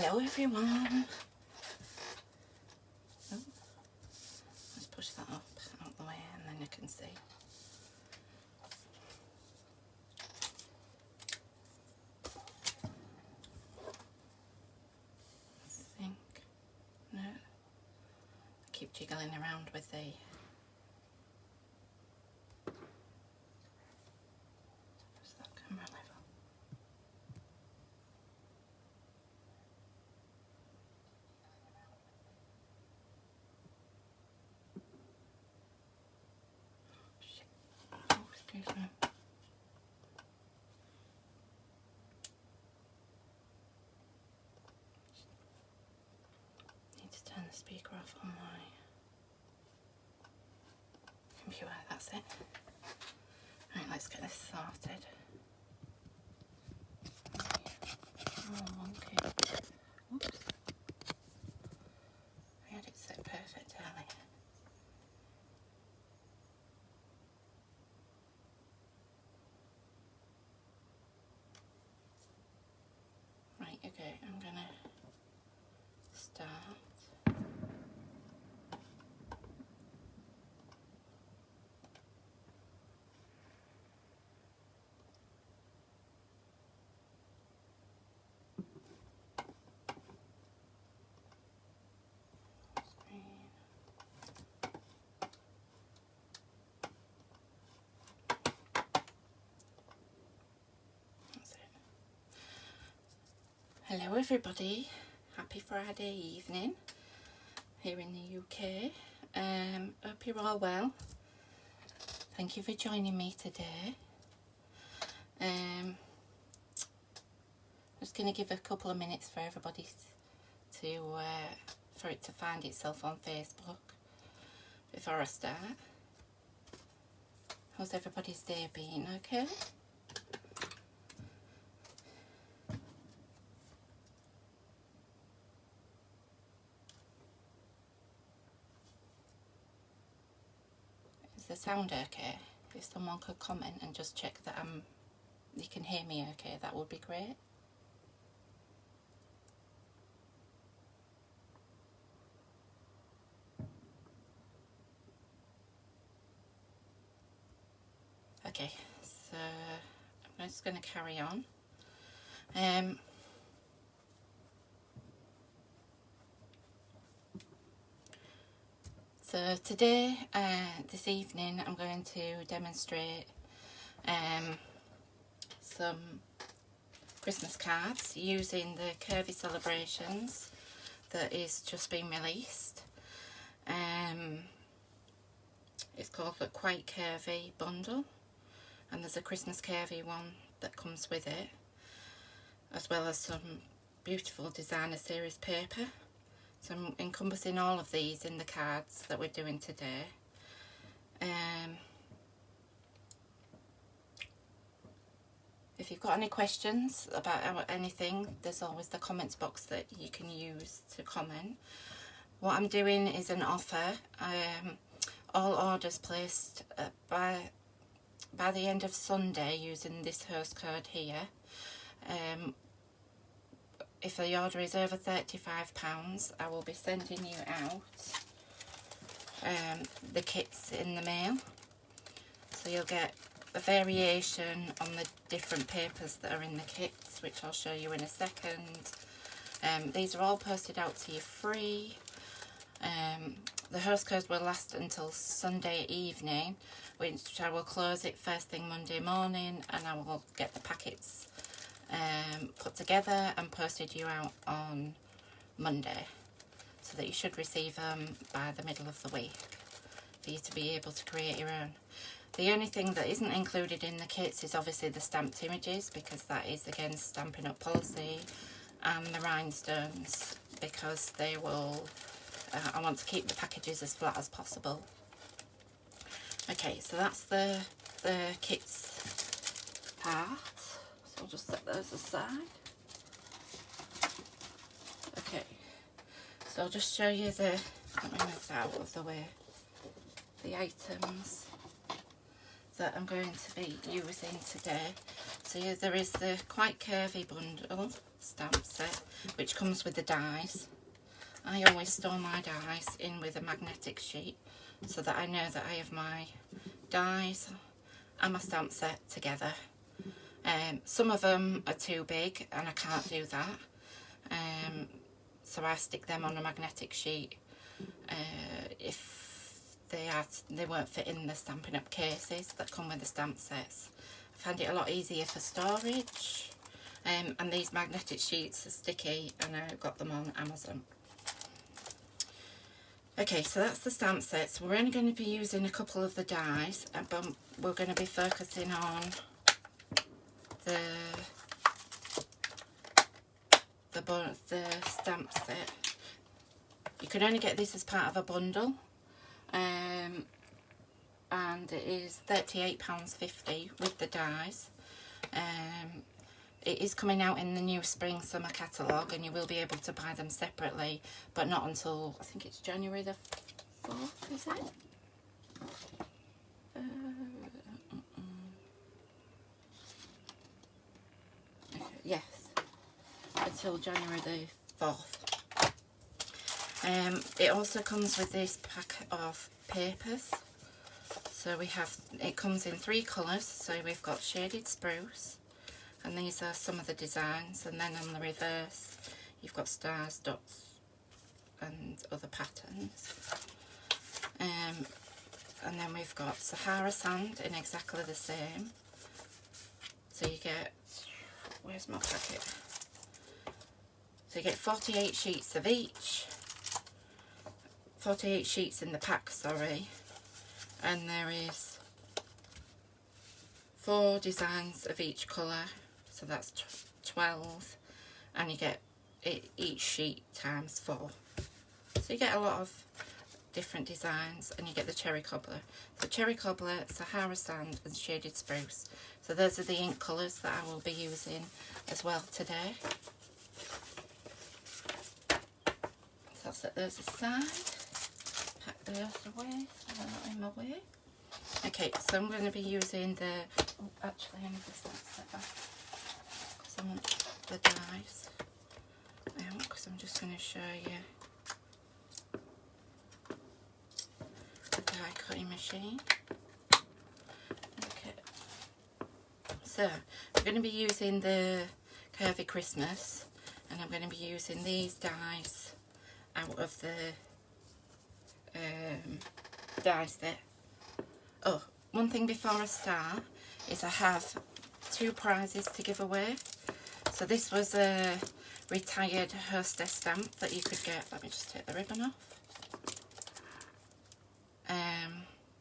Hello everyone. Oh, let's push that up out the way and then you can see. I think, no, I keep jiggling around with the camera level. Oh, excuse me. Need to turn the speaker off on my computer, that's it. Right, let's get this sorted. Oh, okay. Oops. I had it set perfect earlier. Right, okay, I'm gonna start. That's it. Hello everybody, happy Friday evening here in the UK. Hope you're all well. Thank you for joining me today. Just going to give a couple of minutes for everybody to for it to find itself on Facebook before I start. How's everybody's day been? Okay. Is the sound okay? If someone could comment and just check that you can hear me okay, that would be great. Okay, so I'm just going to carry on. So today, this evening, I'm going to demonstrate some Christmas cards using the Curvy Celebrations that is just been released. It's called the Quite Curvy bundle, and there's a Christmas Curvy one that comes with it, as well as some beautiful designer series paper. So I'm encompassing all of these in the cards that we're doing today. If you've got any questions about anything, there's always the comments box that you can use to comment. What I'm doing is an offer. All orders placed by the end of Sunday using this host code here. If the order is over £35, I will be sending you out the kits in the mail. So you'll get a variation on the different papers that are in the kits, which I'll show you in a second. These are all posted out to you free. The host code will last until Sunday evening, which I will close it first thing Monday morning, and I will get the packets put together and posted you out on Monday, so that you should receive them by the middle of the week for you to be able to create your own. The only thing that isn't included in the kits is obviously the stamped images, because that is against Stampin' Up policy, and the rhinestones, because they will I want to keep the packages as flat as possible. Okay, so that's the kits part. So I'll just set those aside. Okay, so I'll just show you let me move that out of the way, the items that I'm going to be using today. So here there is the quite curvy bundle stamp set, which comes with the dies. I always store my dies in with a magnetic sheet so that I know that I have my dies and my stamp set together. Some of them are too big and I can't do that, so I stick them on a magnetic sheet if they won't fit in the Stampin' Up cases that come with the stamp sets. I find it a lot easier for storage, and these magnetic sheets are sticky and I got them on Amazon. Okay, so that's the stamp sets. We're only going to be using a couple of the dies, but we're going to be focusing on the stamp set. You can only get this as part of a bundle, and it is £38.50 with the dies. It is coming out in the new spring summer catalogue, and you will be able to buy them separately, but not until I think it's January the 4th, is it? Yes, until January the 4th. It also comes with this pack of papers. So it comes in 3 colours. So we've got shaded spruce, and these are some of the designs, and then on the reverse you've got stars, dots and other patterns. And then we've got Sahara sand in exactly the same. So you get, where's my packet? So you get 48 sheets of each. 48 sheets in the pack, sorry. And there is 4 designs of each colour, so that's 12, and you get each sheet times 4. So you get a lot of different designs, and you get the cherry cobbler. The cherry cobbler, Sahara sand and shaded spruce. So those are the ink colours that I will be using as well today. So I'll set those aside, pack those away so they're not in my way. Okay, so I'm going to be using the, oh actually I need to set back because I want the dies, because I'm just going to show you the die cutting machine. Okay, so I'm going to be using the Curvy Christmas, and I'm going to be using these dies out of the dies there. Oh, one thing before I start is I have 2 prizes to give away. So this was a retired hostess stamp that you could get, let me just take the ribbon off,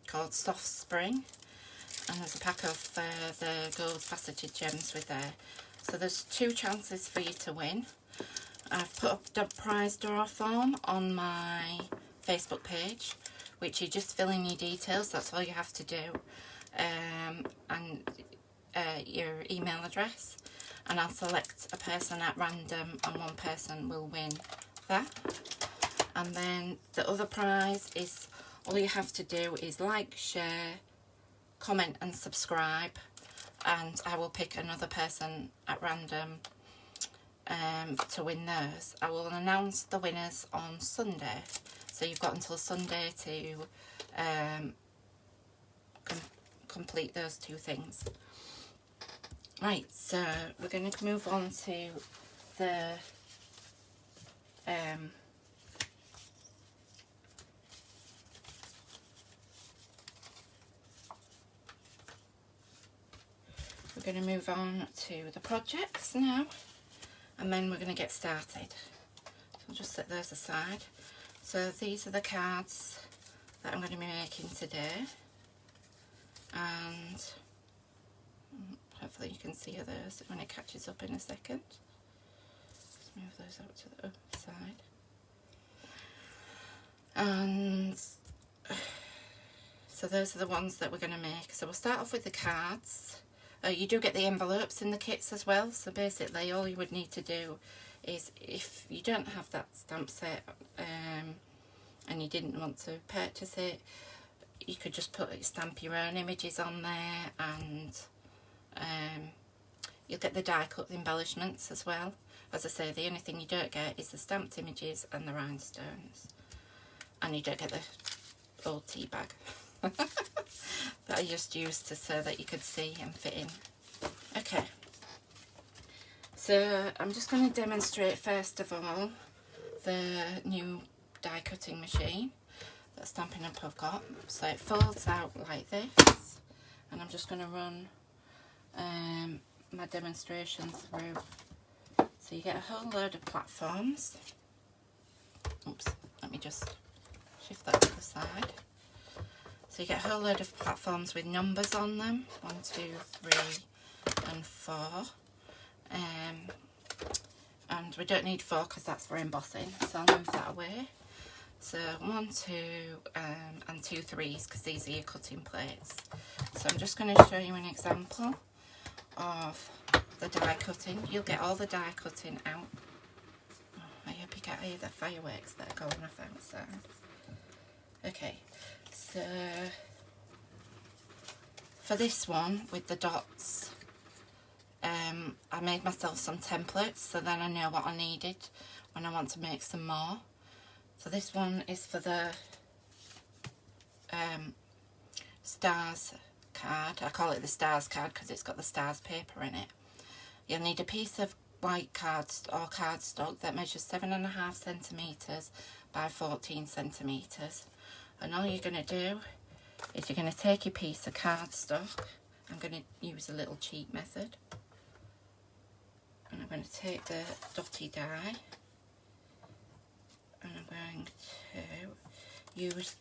called Soft Spring, and there's a pack of the gold faceted gems with there. So there's 2 chances for you to win. I've put up the prize draw form on my Facebook page, which you just fill in your details, that's all you have to do, and your email address, and I'll select a person at random and one person will win that. And then the other prize is, all you have to do is like, share, comment and subscribe, and I will pick another person at random to win those. I will announce the winners on Sunday, so you've got until Sunday to complete those 2 things. Right, so we're going to move on to the projects now, and then we're going to get started. So I'll just set those aside. So these are the cards that I'm going to be making today, and hopefully you can see those when it catches up in a second. Let's move those out to the other side. And so those are the ones that we're going to make. So we'll start off with the cards. You do get the envelopes in the kits as well, so basically all you would need to do is, if you don't have that stamp set and you didn't want to purchase it, you could just stamp your own images on there and You'll get the die cut embellishments as well. As I say, the only thing you don't get is the stamped images and the rhinestones. And you don't get the old tea bag that I just used so that you could see and fit in. Okay, so I'm just going to demonstrate first of all the new die cutting machine that Stampin' Up! I've got. So it folds out like this, and I'm just going to run my demonstration through. So you get a whole load of platforms. Oops, let me just shift that to the side. So you get a whole load of platforms with numbers on them, 1, 2, 3 and 4. And we don't need 4 because that's for embossing, so I'll move that away. So 1, 2 and 2 3s because these are your cutting plates. So I'm just going to show you an example of the die cutting. You'll get all the die cutting out. Oh, I hope you can't hear the fireworks that are going off outside. Okay, so for this one with the dots, I made myself some templates so then I know what I needed when I want to make some more. So this one is for the stars card. I call it the stars card because it's got the stars paper in it. You'll need a piece of white cardstock that measures 7.5 centimetres by 14 centimetres. And all you're going to do is you're going to take your piece of cardstock. I'm going to use a little cheat method. And I'm going to take the dotty die. And I'm going to use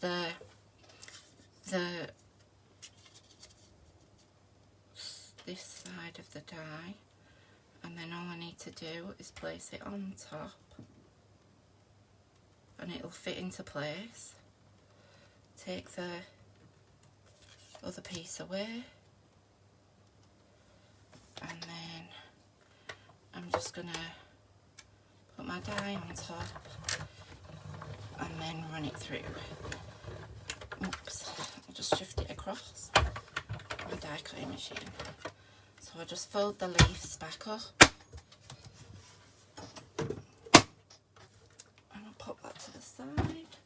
this side of the die, and then all I need to do is place it on top and it'll fit into place. Take the other piece away, and then I'm just gonna put my die on top and then run it through. Oops, I'll just shift it across my die cutting machine. So I'll just fold the leaves back up and I'll pop that to the side,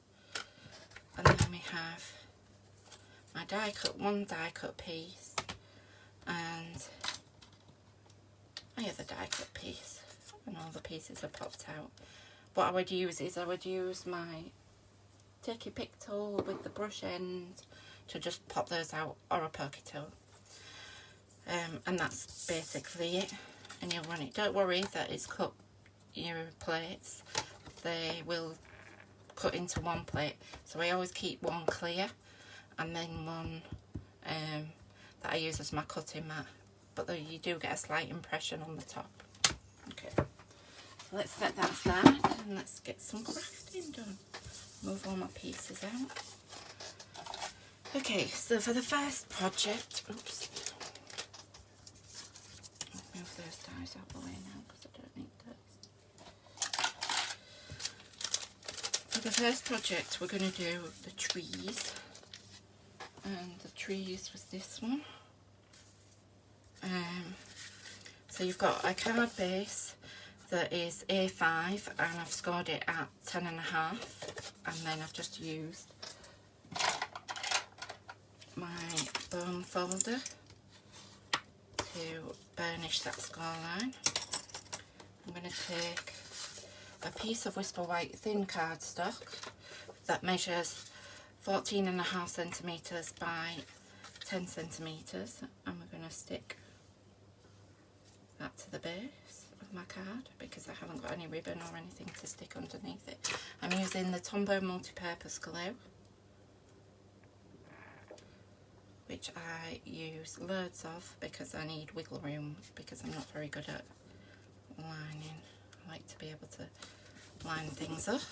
and then we have my one die cut piece and my other die cut piece, and all the pieces are popped out. What I would use is my take your pick tool with the brush end to just pop those out, or a pokey tool. And that's basically it, and you'll run it. Don't worry that it's cut your plates, they will cut into one plate, so I always keep one clear and then one that I use as my cutting mat, but though you do get a slight impression on the top. Okay, so let's set that aside and let's get some crafting done. Move all my pieces out. Okay, so for the first project, oops, move those dies out the way now because I don't need those. For the first project, we're going to do the trees, and the trees was this one. So you've got a card base that is A5, and I've scored it at 10.5, and then I've just used my bone folder to burnish that score line. I'm going to take a piece of Whisper White thin cardstock that measures 14.5 centimetres by 10 centimetres, and we're going to stick that to the base of my card because I haven't got any ribbon or anything to stick underneath it. I'm using the Tombow multi-purpose glue, which I use loads of because I need wiggle room because I'm not very good at lining. I like to be able to line things up.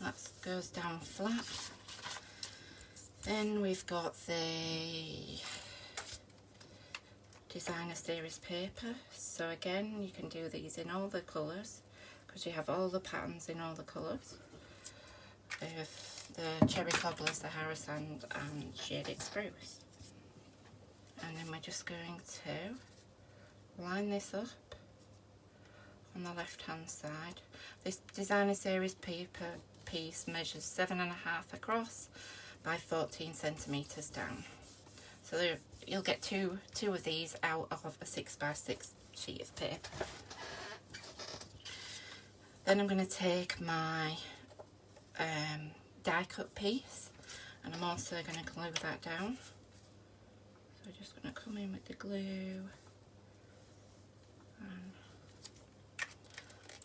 That goes down flat. Then we've got the designer series paper. So again, you can do these in all the colours because you have all the patterns in all the colours. The cherry cobblers, the Harrisand and shaded spruce. And then we're just going to line this up on the left hand side. This designer series paper piece measures 7.5 across by 14 centimetres down. So there, you'll get two of these out of a 6x6 sheet of paper. Then I'm going to take my die cut piece, and I'm also going to glue that down. So I'm just going to come in with the glue.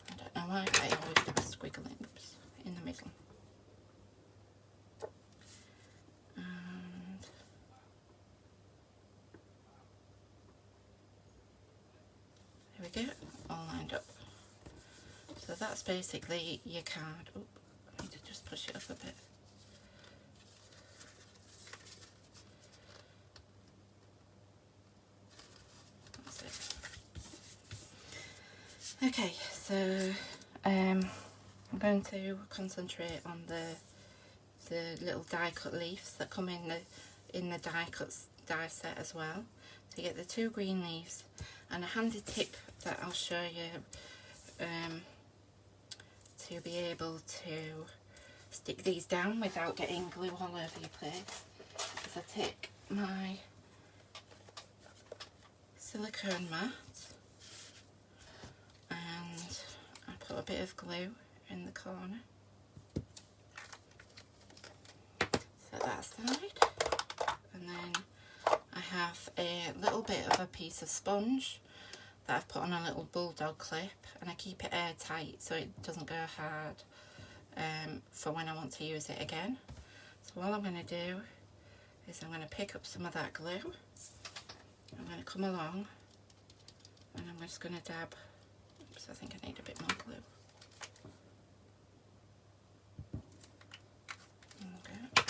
I don't know why I always do a squiggle in the middle. And there we go, all lined up. So that's basically your card. Oh, I need to just push it up a bit. Okay, so I'm going to concentrate on the little die cut leaves that come in the die set as well. So you get the 2 green leaves, and a handy tip that I'll show you to be able to stick these down without getting glue all over your place is I take my silicone mat and I put a bit of glue in the corner. Set that aside, and then I have a little bit of a piece of sponge that I've put on a little bulldog clip, and I keep it airtight so it doesn't go hard for when I want to use it again. So all I'm going to do is I'm going to pick up some of that glue. I'm going to come along and I'm just going to dab. Oops, I think I need a bit more glue. Okay.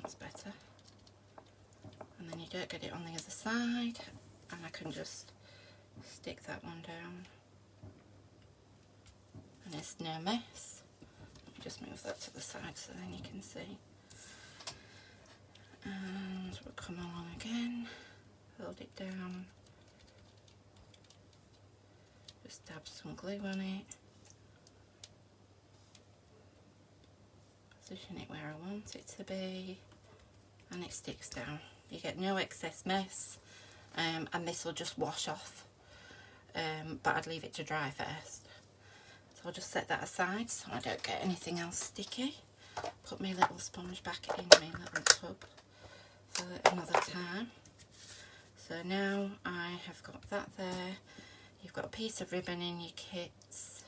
That's better. And then you don't get it on the other side, and I can just stick that one down. And it's no mess. Let me just move that to the side so then you can see. And we'll come along again, hold it down, just dab some glue on it, position it where I want it to be, and it sticks down. You get no excess mess, and this will just wash off, but I'd leave it to dry first. So I'll just set that aside so I don't get anything else sticky. Put my little sponge back in my little tub for another time. So now I have got that there. You've got a piece of ribbon in your kits,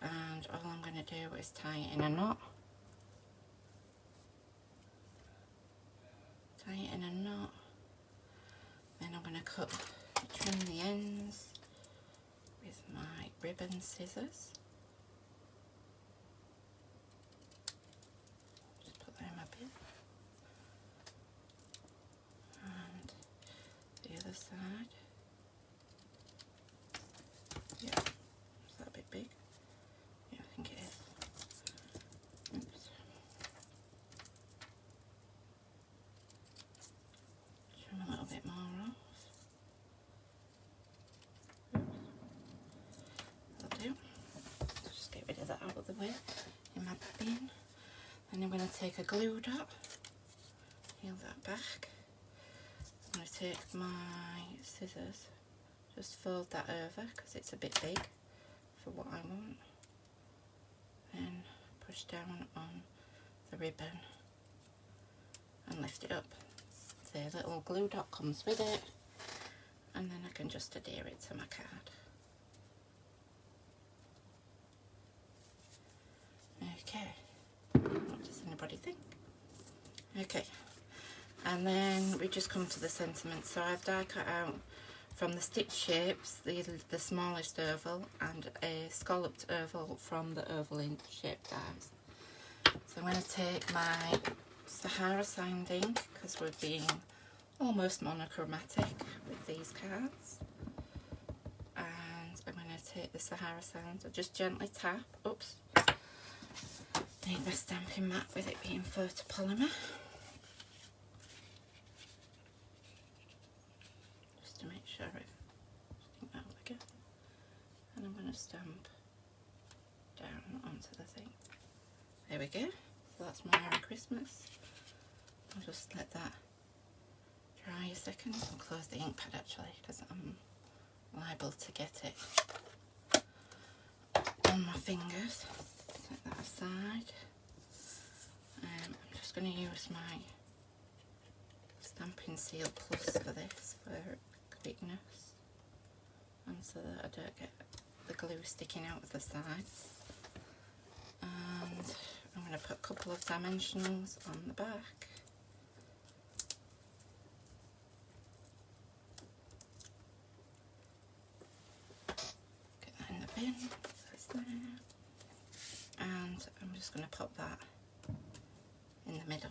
and all I'm going to do is tie it in a knot. Tie it in a knot. Then I'm going to trim the ends with my ribbon scissors. Just put them a bit. And the other side. Yeah, is that a bit big? Yeah, I think it is. Oops. Trim a little bit more off. That'll do. Just get rid of that out of the way in my bin. Then I'm going to take a glue dot, peel that back. I'm going to take my scissors, just fold that over because it's a bit big for what I want. Then push down on the ribbon and lift it up. So a little glue dot comes with it, and then I can just adhere it to my card. Okay, what does anybody think? Okay, and then we just come to the sentiment. So I've die cut out from the stitch shapes the smallest oval and a scalloped oval from the oval in shape dies. So I'm going to take my Sahara sounding, because we're being almost monochromatic with these cards, and I'm going to take the Sahara sound. So just gently tap. Oops, need my stamping mat with it being photopolymer. to stamp down onto the thing. There we go. So that's my Merry Christmas. I'll just let that dry a second. I'll close the ink pad actually because I'm liable to get it on my fingers. Set that aside. I'm just going to use my Stampin' Seal Plus for this, for quickness, and so that I don't get the glue sticking out of the sides. And I'm going to put a couple of dimensionals on the back. Get that in the bin, that's there. And I'm just going to pop that in the middle.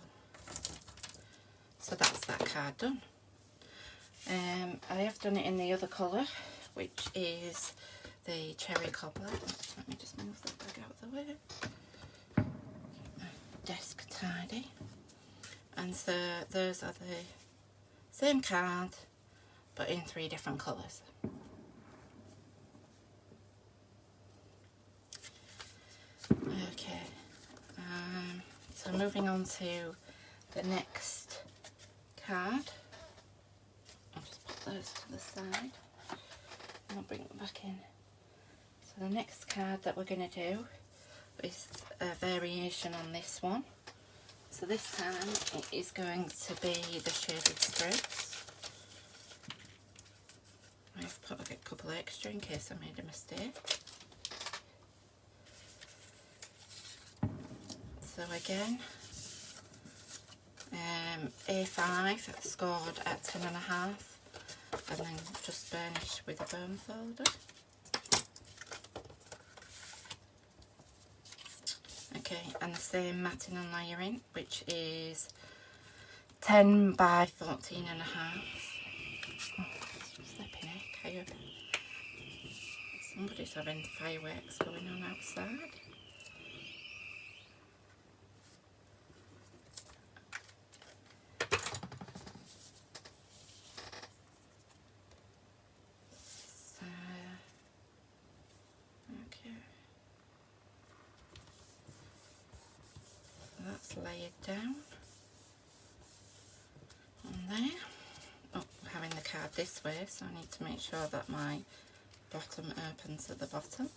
So that's that card done. I have done it in the other colour, which is the Cherry Cobbler. Let me just move that bag out of the way. Keep my desk tidy. And so those are the same card, but in 3 different colours. Okay, so moving on to the next card. I'll just put those to the side and I'll bring them back in. So the next card that we're going to do is a variation on this one. So this time it is going to be the shaded spruce. I've put a couple extra in case I made a mistake. So again, A5 scored at 10.5 and then just burnished with a bone folder. Okay, and the same matting and layering, which is 10 by 14.5. Oh, flipping heck, I hope somebody's having fireworks going on outside. Layered down on there. Oh, having the card this way, so I need to make sure that my bottom opens at the bottom.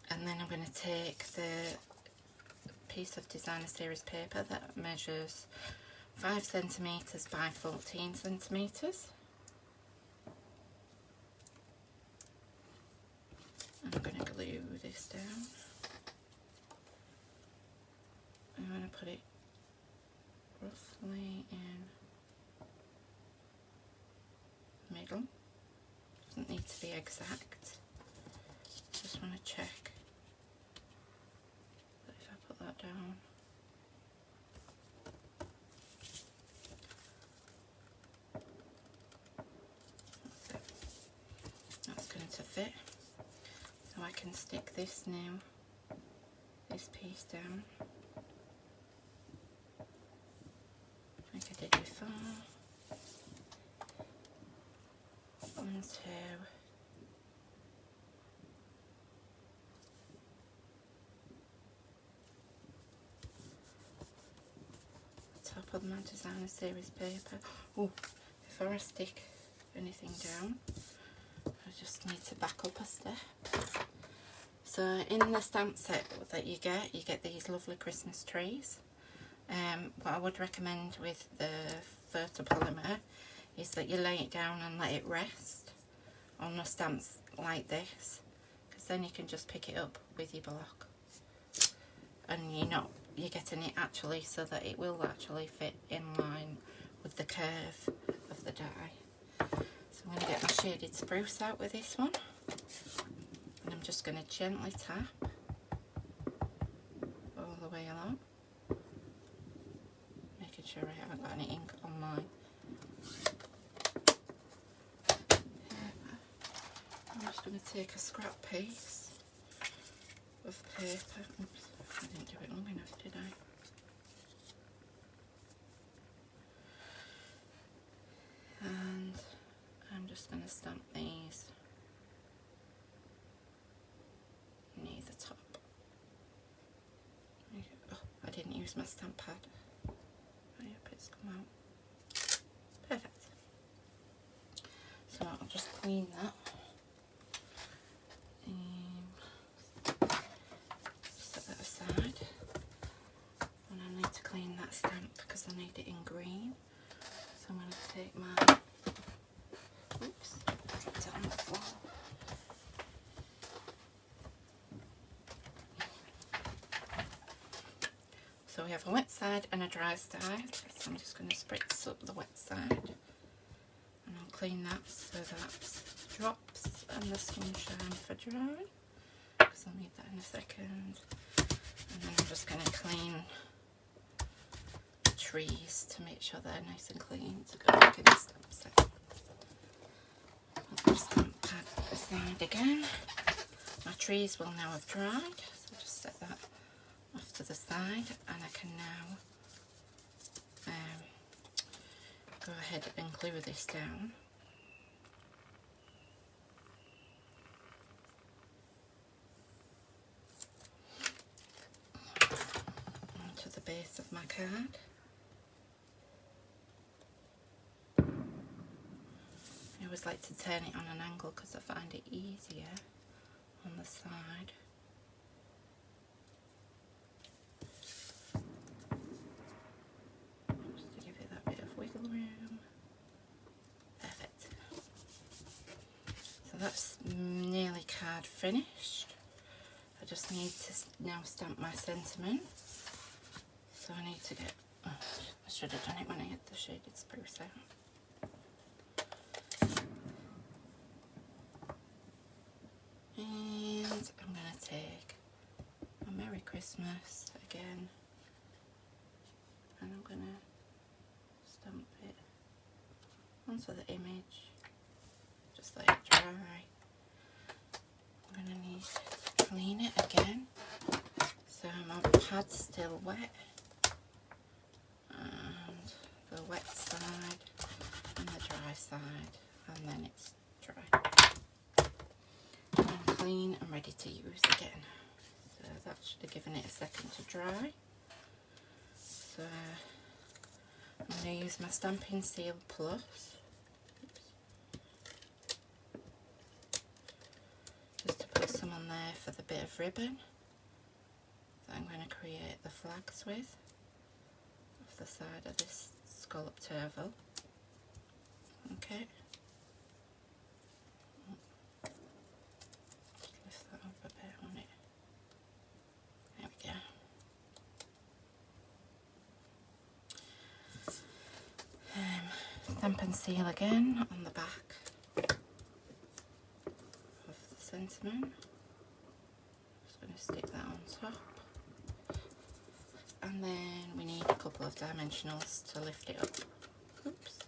And then I'm going to take the piece of Designer Series paper that measures 5 centimetres by 14 centimetres. I'm going to glue this down. I'm going to put it roughly in the middle. Doesn't need to be exact. Just want to check that if I put that down. That's it. That's going to fit. So I can stick this now, this piece down, like I did before, onto the top of my Designer Series paper. Oh, before I stick anything down, I just need to back up a step. So in the stamp set that you get these lovely Christmas trees. What I would recommend with the photopolymer is that you lay it down and let it rest on the stamps like this, because then you can just pick it up with your block, and you're getting it actually so that it will actually fit in line with the curve of the die. So I'm going to get my shaded spruce out with this one, and I'm just going to gently tap all the way along, making sure I haven't got any ink on mine. I'm just going to take a scrap piece of paper. Oops, I didn't do it long enough, did I? And I'm just going to stamp these near the top. Oh, I didn't use my stamp pad. I hope it's come out. Perfect. So I'll just clean that. Set that aside. And I need to clean that stamp because I need it in green. So I'm going to take my... Oops, dropped it on the floor. So we have a wet side and a dry side. So I'm just going to spritz up the wet side. And I'll clean that so that drops and the sunshine for dry. Because I'll need that in a second. And then I'm just going to clean the trees to make sure they're nice and clean to go back in the stamp set. I'll just stamp pad aside again. My trees will now have dried, so I'll just set that off to the side, and I can now go ahead and glue this down. Onto the base of my card. I always like to turn it on an angle because I find it easier on the side. Just to give it that bit of wiggle room. Perfect. So that's nearly card finished. I just need to now stamp my sentiment. So I need to get... Oh, I should have done it when I had the shaded spruce out. And I'm going to take a Merry Christmas again, and I'm going to stamp it onto the image, just let it dry. I'm going to need to clean it again, so my pad's still wet, and the wet side and the dry side, and then it's dry. Clean and ready to use again. So that should have given it a second to dry. So I'm going to use my Stampin' Seal Plus. Oops. Just to put some on there for the bit of ribbon that I'm going to create the flags with off the side of this scalloped oval. Okay. Stampin' Seal again on the back of the sentiment. Just going to stick that on top. And then we need a couple of dimensionals to lift it up. Oops.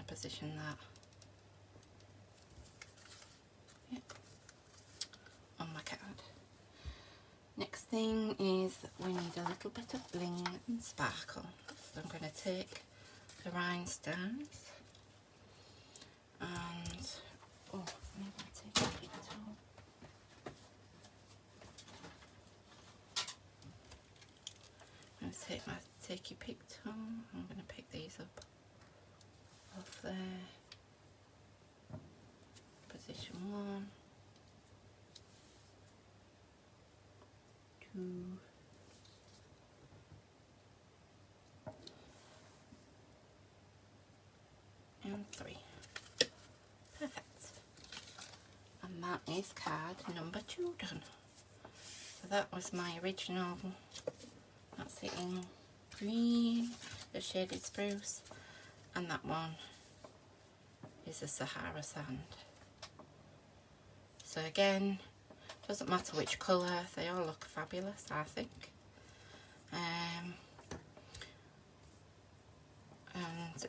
Position that on my card. Next thing is we need a little bit of bling and sparkle. So I'm going to take the rhinestones and maybe I'll take a big tool. I'm going to take my take your pick tool. I'm going to pick these up off there, position 1, 2, and 3. Perfect. And that is card number 2 done. So that was my original, that's it in green, the shaded spruce, and that one is a Sahara sand. So again, doesn't matter which colour, they all look fabulous, I think. And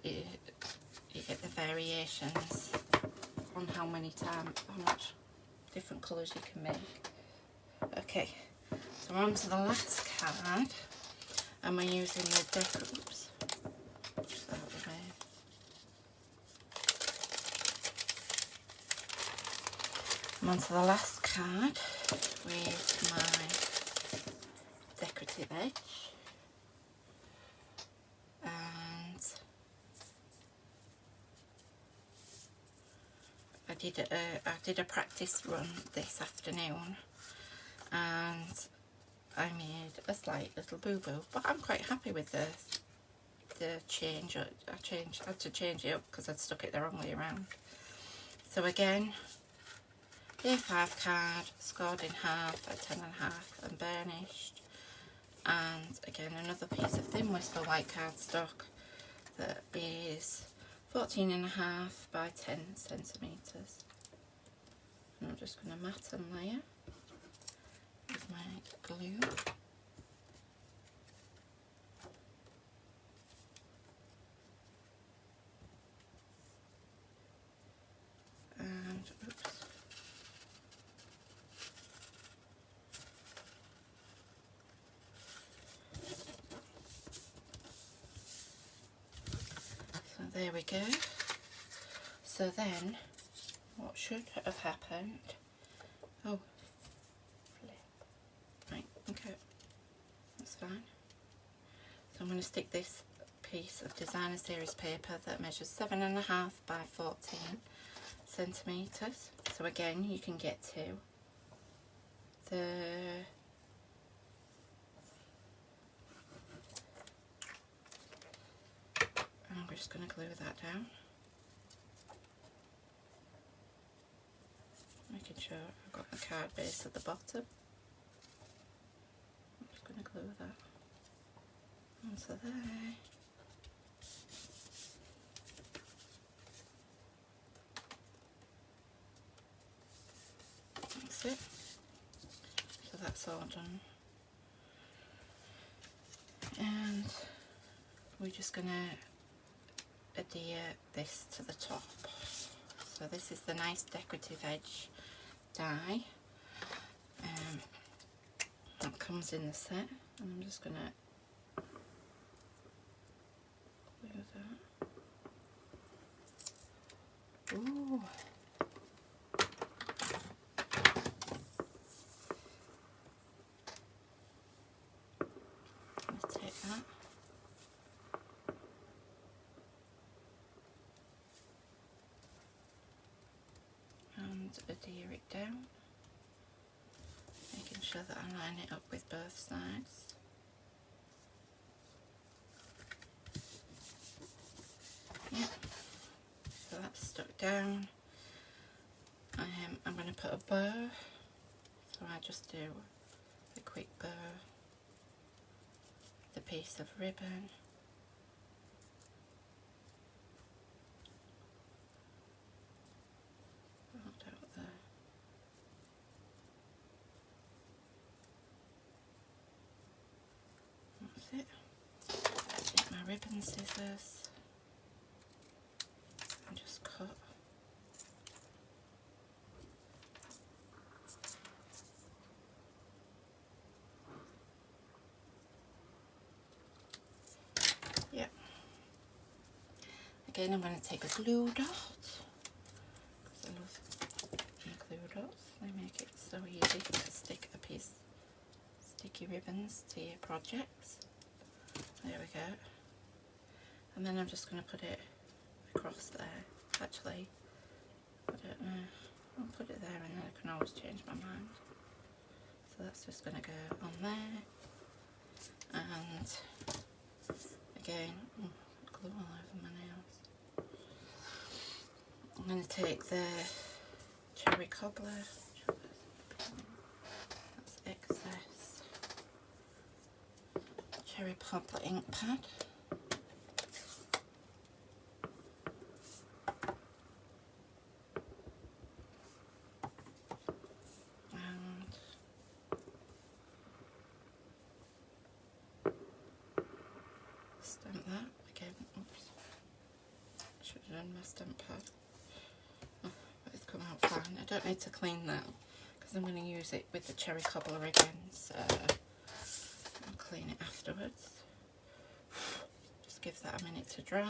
you get the variations how much different colours you can make. Okay, so we're on to the last card, and we're using the oops, just out of the way. I'm on to the last card with my decorative edge, and I did a practice run this afternoon, and I made a slight little boo-boo, but I'm quite happy with the change. I had to change it up because I'd stuck it the wrong way around. So again, the A5 card, scored in half at 10.5 and burnished, and again another piece of thin whisper white cardstock that is 14.5 by 10 centimetres. And I'm just going to mat and layer with my glue. And oops. So there we go. So then, what should have happened? Oh, flip. Right, okay, that's fine. So I'm going to stick this piece of designer series paper that measures 7.5 by 14 centimetres. So again, you can get to the I'm just going to glue that down, making sure I've got the card base at the bottom. I'm just going to glue that onto there. That's it. So that's all done. And we're just going to adhere this to the top. So this is the nice decorative edge die that comes in the set, and I'm just going to glue that. Ooh. Let's take that. And adhere it down, making sure that I line it up with both sides. Yeah, so that's stuck down. I'm going to put a bow, so I just do a quick bow with a piece of ribbon. It. Take my ribbon scissors and just cut. Yeah. Again, I'm going to take a glue dot, because I love glue dots. They make it so easy to stick a piece sticky ribbons to your projects. There we go. And then I'm just going to put it across there. Actually, I don't know. I'll put it there and then I can always change my mind. So that's just going to go on there. And again, glue all over my nails. I'm going to take the cherry cobbler. That's excess. Cherry cobbler ink pad. Stamp that again. Oops, should have done my stamp pad. Oh, but it's come fine. I don't need to clean that because I'm going to use it with the cherry cobbler again, so I'll clean it afterwards. Just give that a minute to dry,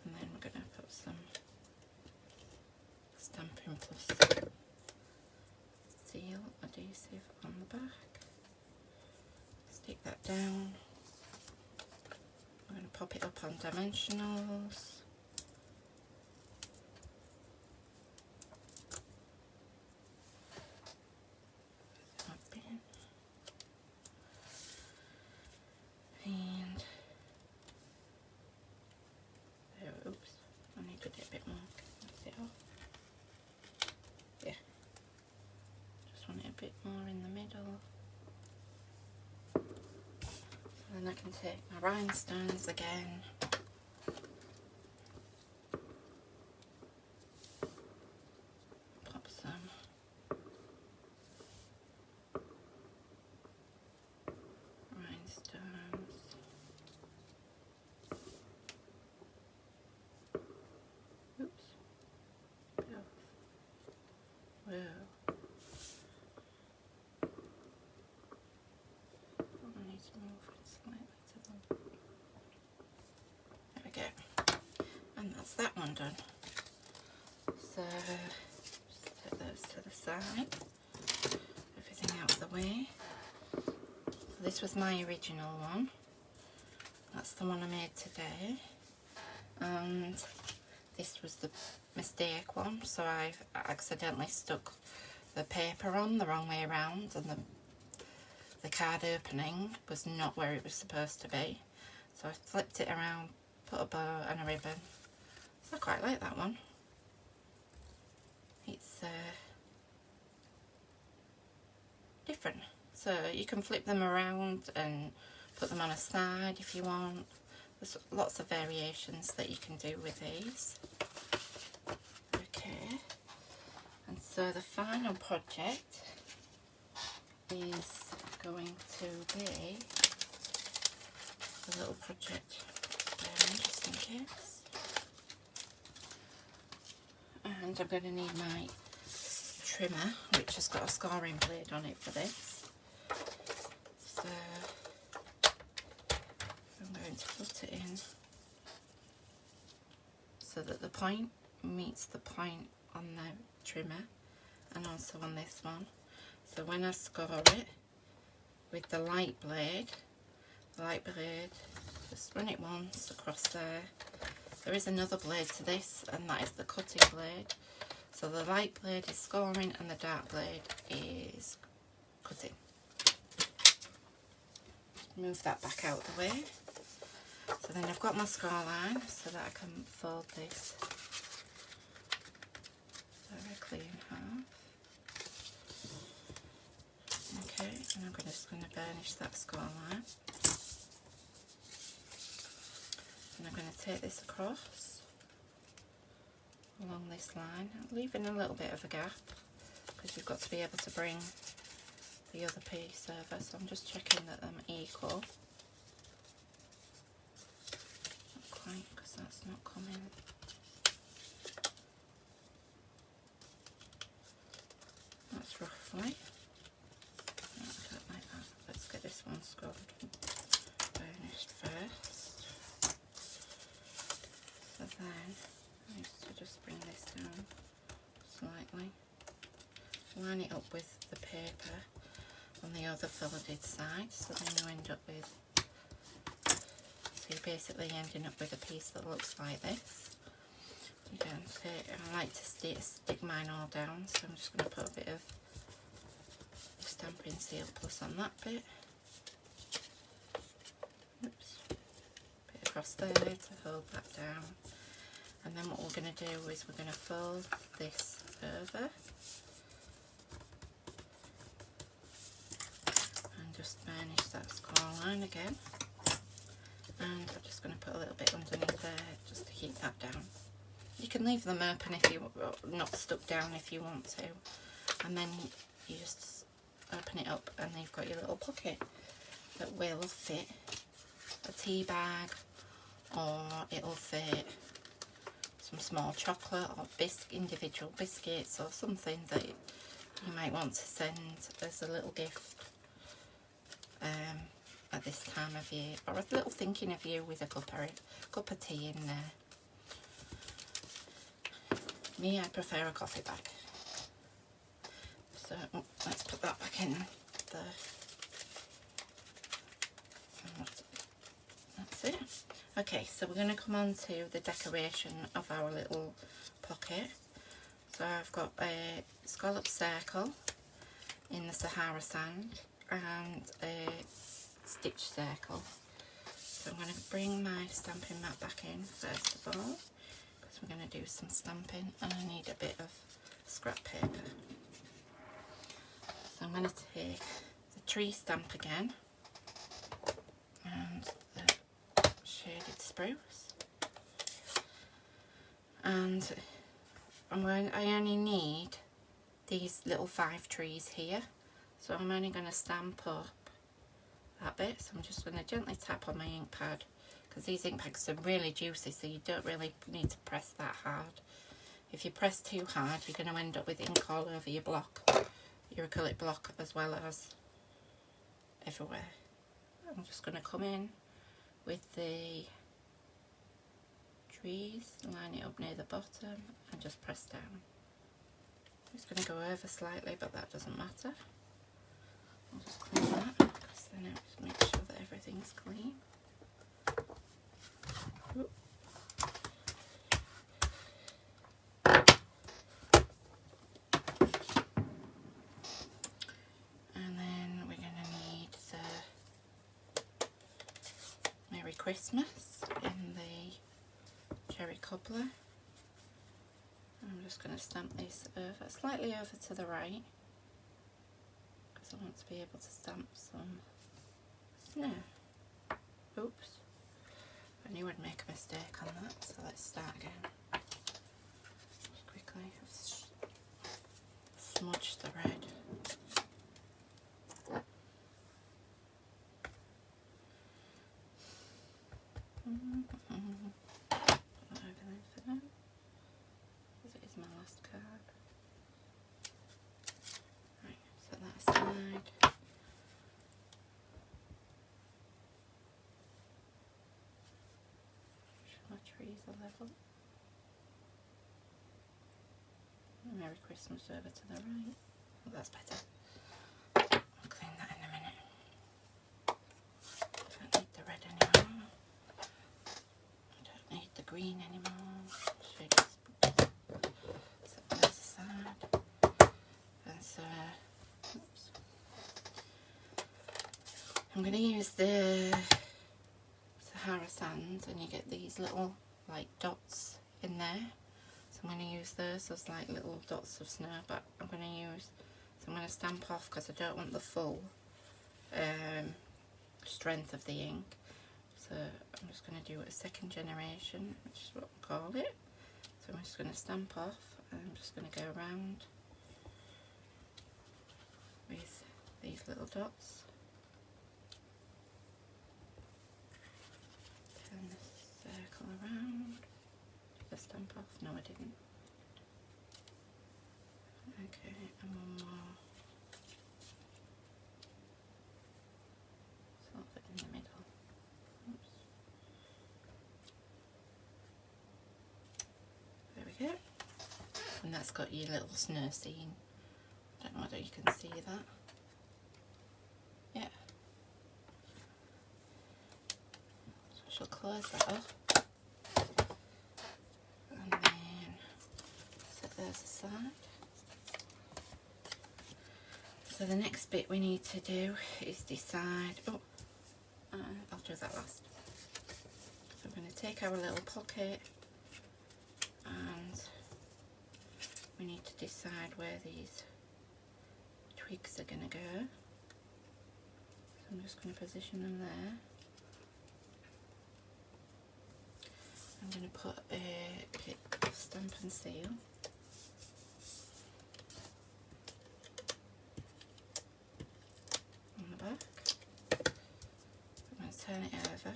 and then we're going to put some Stampin' Plus seal adhesive on the back. Stick that down. I'm going to pop it up on dimensionals. And there, oops, I need to get a bit more. That's it off. Yeah, just want it a bit more in the middle. Then I can take my rhinestones again. Pop some rhinestones. Oops. Bit off. Whoa. I need to move it slightly to the... There we go. And that's that one done. So, just set those to the side. Everything out of the way. This was my original one. That's the one I made today. And this was the mistake one, so I've accidentally stuck the paper on the wrong way around, and the card opening was not where it was supposed to be. So I flipped it around, put a bow and a ribbon. So I quite like that one. It's different. So you can flip them around and put them on a side if you want. There's lots of variations that you can do with these. Okay, and so the final project is going to be a little project just in case. And I'm going to need my trimmer, which has got a scoring blade on it for this. So I'm going to put it in so that the point meets the point on the trimmer and also on this one. So when I score it with the light blade, just run it once across there. There is another blade to this, and that is the cutting blade. So the light blade is scoring and the dark blade is cutting. Move that back out of the way. So then I've got my score line so that I can fold this directly in half. Okay, and I'm just going to burnish that score line. And I'm going to take this across along this line, leaving a little bit of a gap because you've got to be able to bring the other piece over. So I'm just checking that I'm equal. Not quite, because that's not coming. That's roughly. No, I don't like that. Let's get this one scored, burnished first. So then I need to just bring this down slightly, line it up with the paper on the other folded side, so then you end up with, so you're basically ending up with a piece that looks like this. Again, I like to stick mine all down, so I'm just going to put a bit of Stampin' Seal Plus on that bit. Oops. Bit across there to hold that down. And then what we're going to do is we're going to fold this over and just burnish that score line again. And I'm just going to put a little bit underneath there just to keep that down. You can leave them open if you not stuck down if you want to, and then you just open it up and you've got your little pocket that will fit a tea bag, or it'll fit some small chocolate or individual biscuits or something that you might want to send as a little gift at this time of year, or a little thinking of you with a cup of tea in there. Me, I prefer a coffee bag. So let's put that back in there. That's it. Okay, so we're going to come on to the decoration of our little pocket. So I've got a scallop circle in the Sahara sand and a stitch circle. So I'm going to bring my stamping mat back in first of all, because we're going to do some stamping and I need a bit of scrap paper. So I'm going to take the tree stamp again and the shaded spruce, and I only need these little 5 trees here, so I'm only going to stamp up that bit. So I'm just going to gently tap on my ink pad, because these ink pads are really juicy, so you don't really need to press that hard. If you press too hard, you're going to end up with ink all over your block, your acrylic block, as well as everywhere. I'm just going to come in with the trees, line it up near the bottom and just press down. It's going to go over slightly, but that doesn't matter. I'll just clean that, because then I just make sure that everything's clean. Oop. And then we're going to need the Merry Christmas in the cherry cobbler. I'm just going to stamp this over, slightly over to the right, because I want to be able to stamp some snow. Oops, I knew I'd make a mistake on that, so let's start again. Just quickly smudge the red. Level. Merry Christmas over to the right. Oh, that's better. I'll clean that in a minute. I don't need the red anymore. I don't need the green anymore. So there's a side. That's oops. I'm going to use the Sahara sand, and you get these little like dots in there, so I'm going to use those as like little dots of snow, but I'm going to stamp off, because I don't want the full strength of the ink. So I'm just going to do a second generation, which is what we call it. So I'm just going to stamp off, and I'm just going to go around with these little dots. Turn this circle around. Did I stamp off? No, I didn't. Okay, and one more. Sort of in the middle. Oops. There we go. And that's got your little snow scene. I don't know whether you can see that. Yeah. So I shall close that up. And then set those aside. So the next bit we need to do is decide, I'll do that last. So we're going to take our little pocket, and we need to decide where these twigs are going to go. So I'm just going to position them there. I'm going to put a bit of stamp and seal. On the back. I'm going to turn it over,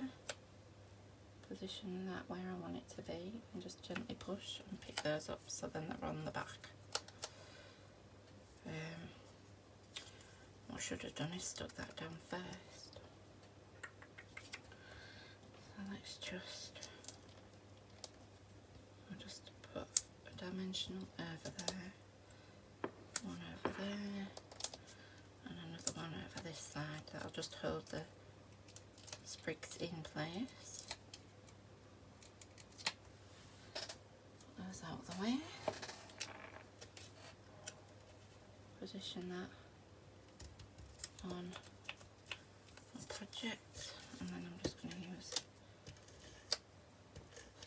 position that where I want it to be and just gently push and pick those up so then they're on the back. What I should have done is stuck that down first. So let's just, I'll just put a dimensional over there, one over there, and another one over this side. That'll just hold the sprigs in place. Put those out of the way. Position that on a project, and then I'm just going to use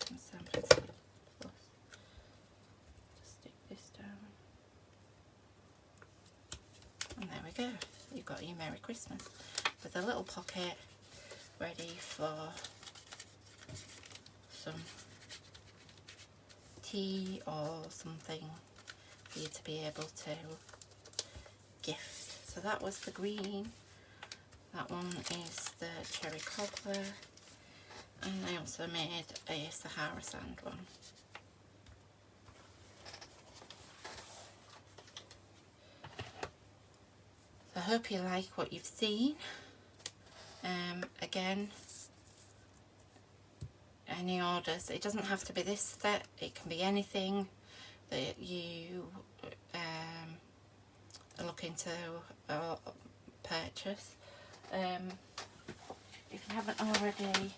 some sandpaper plus to stick this down. And there we go. You've got your Merry Christmas with a little pocket ready for some tea or something for you to be able to gift. So that was the green, that one is the cherry cobbler, and I also made a Sahara sand one. So I hope you like what you've seen. Again, any orders, it doesn't have to be this set, it can be anything that you are looking to purchase. If you haven't already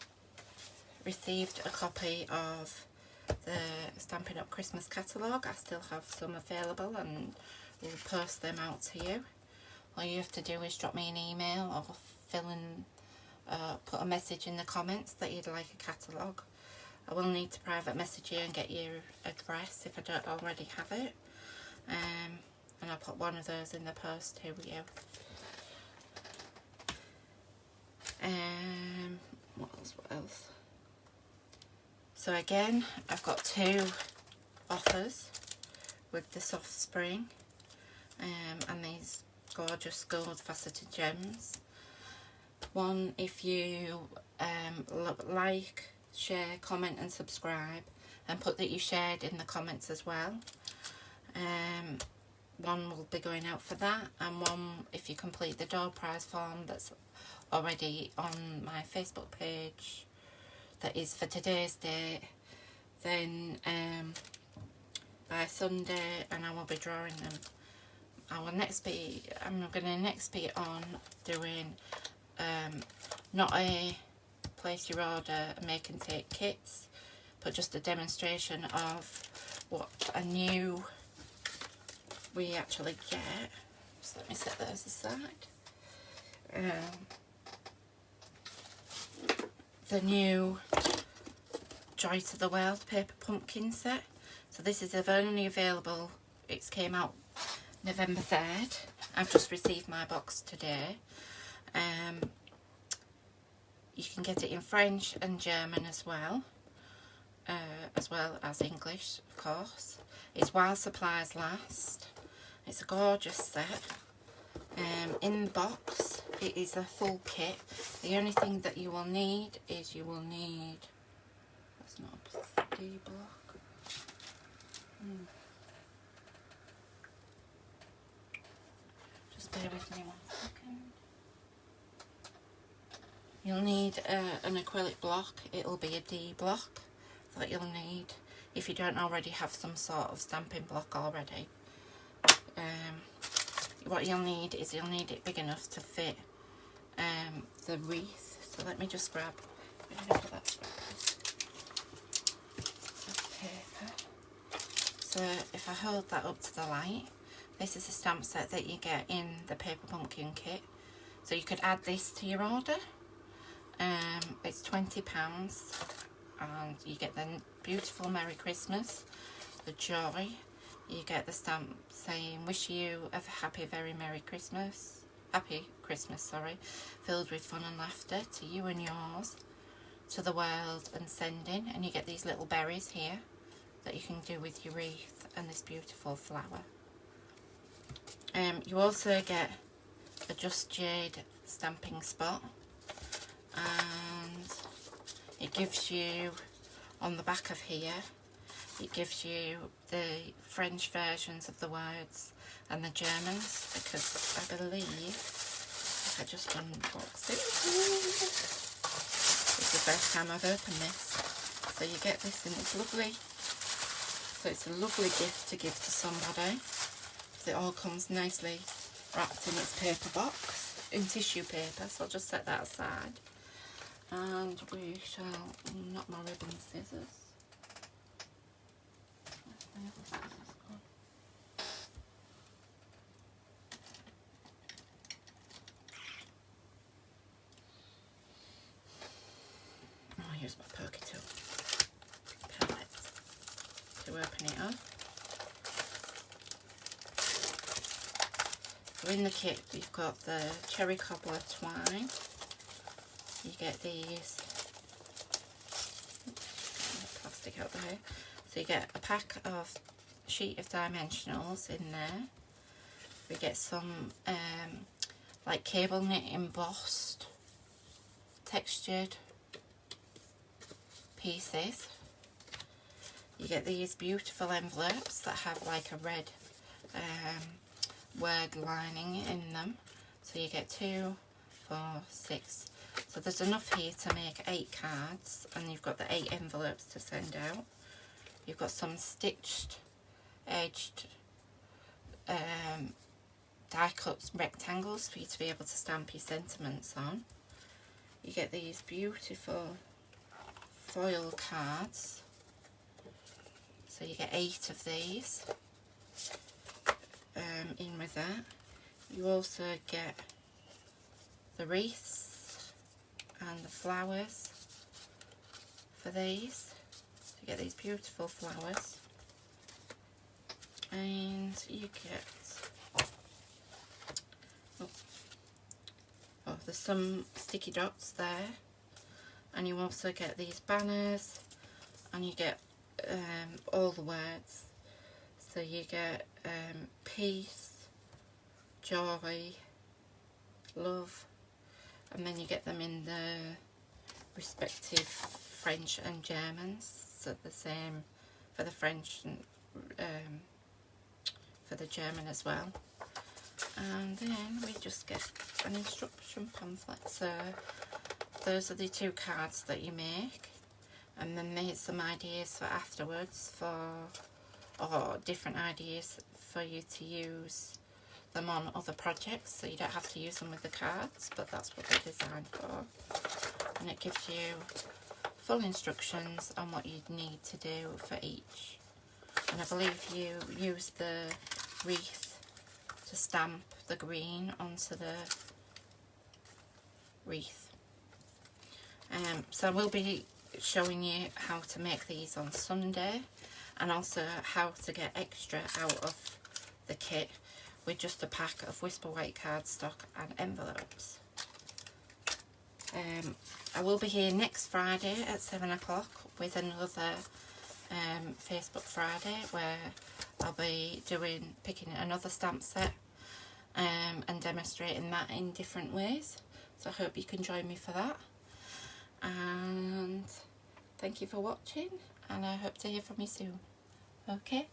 received a copy of the Stampin' Up! Christmas catalogue, I still have some available and we'll post them out to you. All you have to do is drop me an email or fill in, put a message in the comments that you'd like a catalogue. I will need to private message you and get your address if I don't already have it. And I'll put one of those in the post to you. What else? So again, I've got two offers with the soft spring and these gorgeous gold faceted gems. One, if you like, share, comment and subscribe, and put that you shared in the comments as well. One will be going out for that, and one if you complete the door prize form that's already on my Facebook page that is for today's date, then by Sunday, and I will be drawing them. I'm going to next be on doing not a place your order and make and take kits, but just a demonstration of what a new we actually get. So let me set those aside. The new Joy to the World paper pumpkin set. So this is only available, it came out November 3rd. I've just received my box today. You can get it in French and German as well as English, of course. It's while supplies last. It's a gorgeous set. In the box, it is a full kit. The only thing that you will need is that's not a D block. Just bear with me 1 second. You'll need an acrylic block. It'll be a D block that you'll need if you don't already have some sort of stamping block already. What you'll need is it big enough to fit the wreath. So let me just grab that paper. So if I hold that up to the light, this is a stamp set that you get in the paper pumpkin kit. So you could add this to your order. It's £20 and you get the beautiful Merry Christmas, the joy. You get the stamp saying wish you a happy very Merry Christmas, sorry, filled with fun and laughter to you and yours, to the world and sending. And you get these little berries here that you can do with your wreath and this beautiful flower. You also get a Just Jade stamping spot, and It gives you, on the back of here, it gives you the French versions of the words and the Germans, because I believe, if I just unbox it, it's the first time I've opened this. So you get this in this lovely, so it's a lovely gift to give to somebody. It all comes nicely wrapped in its paper box, in tissue paper, so I'll just set that aside. And we shall, not my ribbon scissors. Oh, here's my pokey tool. Perfect. To open it up. So in the kit you've got the cherry cobbler twine. You get these, plastic out there. So you get a pack of sheet of dimensionals in there. We get some like cable knit embossed textured pieces. You get these beautiful envelopes that have like a red word lining in them. So you get 2, 4, 6. So there's enough here to make 8 cards, and you've got the 8 envelopes to send out. You've got some stitched, edged die cut rectangles for you to be able to stamp your sentiments on. You get these beautiful foil cards. So you get 8 of these in with that. You also get the wreaths and the flowers for these. So you get these beautiful flowers, and you get there's some sticky dots there, and you also get these banners, and you get all the words. So you get peace, joy, love, and then you get them in the respective French and Germans, so the same for the French and for the German as well. And then we just get an instruction pamphlet. So those are the 2 cards that you make, and then there's some ideas for afterwards, or different ideas for you to use them on other projects, so you don't have to use them with the cards, but that's what they're designed for. And it gives you full instructions on what you'd need to do for each. And I believe you use the wreath to stamp the green onto the wreath. So I will be showing you how to make these on Sunday, and also how to get extra out of the kit with just a pack of Whisper White cardstock and envelopes. I will be here next Friday at 7 o'clock with another Facebook Friday, where I'll be picking another stamp set and demonstrating that in different ways. So I hope you can join me for that. And thank you for watching, and I hope to hear from you soon. Okay?